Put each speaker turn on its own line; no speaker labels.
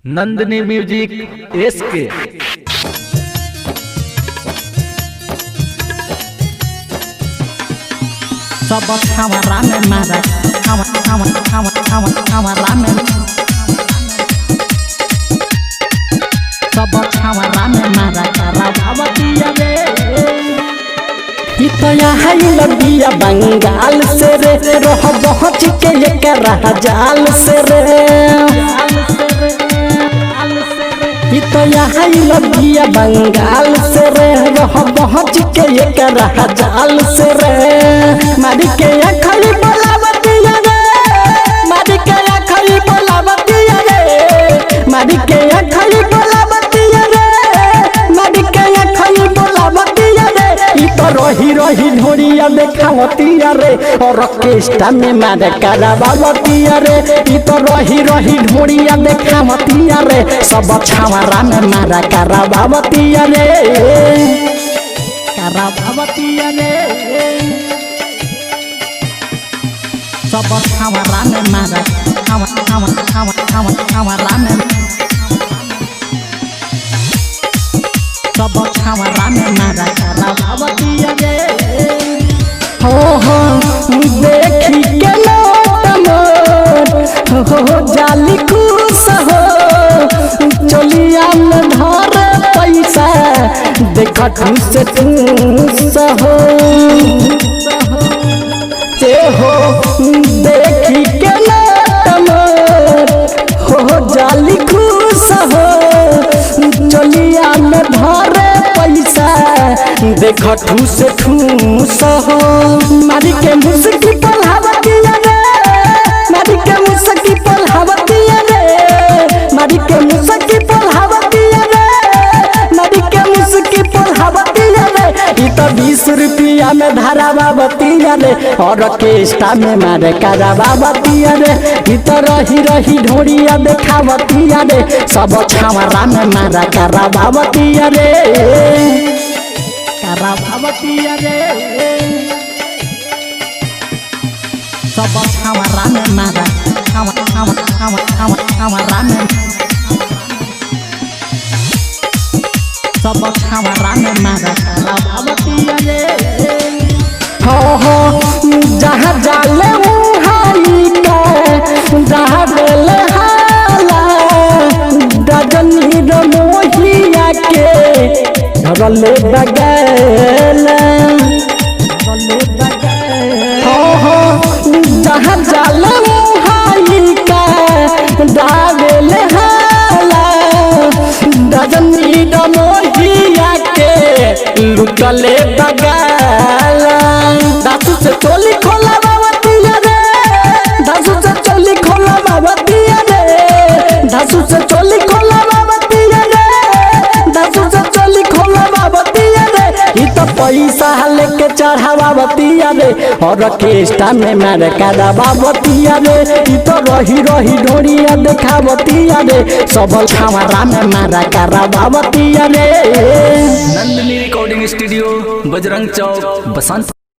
Nandini music SK.
सब हमारा में मारा हमारा में सब हमारा में मारा करा बाबतिया रे। तो यहाँ लबिया बंगाल से रे रोह बहुत के रहा जाल से रे। तो यहाँ लबिया बंगाल से रे रोह बहुत के रहा जाल से रे। मारी के खड़ी बोलावतिया रे, मारी के खड़ी बोलावतिया रे, मारी के खड़ी बोलावतिया रे, मारी के खड़ी बोलावतिया रे। तो रही रही ढोरिया देखावतिया रे और ऑर्केस्ट्रा में मारे करावतिया रे। तो रही रही ढोरिया देखावतिया रे सब छावरा में मारा करावतिया रे, करावतिया रे। सब हमारा में मारा हमारा में सब हमारा में मारा करावतिया रे। हो देखी के लोट मोर हो जाली खुश हो, चलिया में धर पैसा देख ठूस ठूस हो ते हो। देखी के लोट मोर हो जाली खुश हो, चलिया में धरे पैसा देख ठूस ठूस हो। मारी के मुस्की पलहावतिया रे, मारी के मुस्की पलहावतिया रे, मारी के मुस्की पलहावतिया रे, मारी के मुस्की पलहावतिया रे। ई तो 20 रुपया में धरावतिया रे और ऑर्केस्ट्रा में मारे करावतिया रे। ई तो रही रही ढोरिया देखावतिया रे सब छावरा में मारा करावतिया रे, करावतिया रे। सब छावरा में मारा हमारा में सब छावरा में मारा करावतिया रे। हो जहाँ जाले हाई का जहाँ बेले हाला रजनी मोहिया के घरले बगल हो जहाँ जाले हाई का दावेले हाला रजनी मोहिया के लुटले बगल। दासू से चोली खोला बाबतिया रे, दासू से चोली खोला बाबतिया रे, दासू से चोली खोला बाबतिया रे, दासू से चोली खोला बाबतिया रे। ई तो पैसा लेके चढ़ावतिया रे और ऑर्केस्ट्रा में मारे करावतिया रे। ई तो रही रही ढोरिया देखावतिया रे सब छावरा में मारा करावतिया रे।
नंदिनी रिकॉर्डिंग स्टूडियो, बजरंग चौक, बसंत।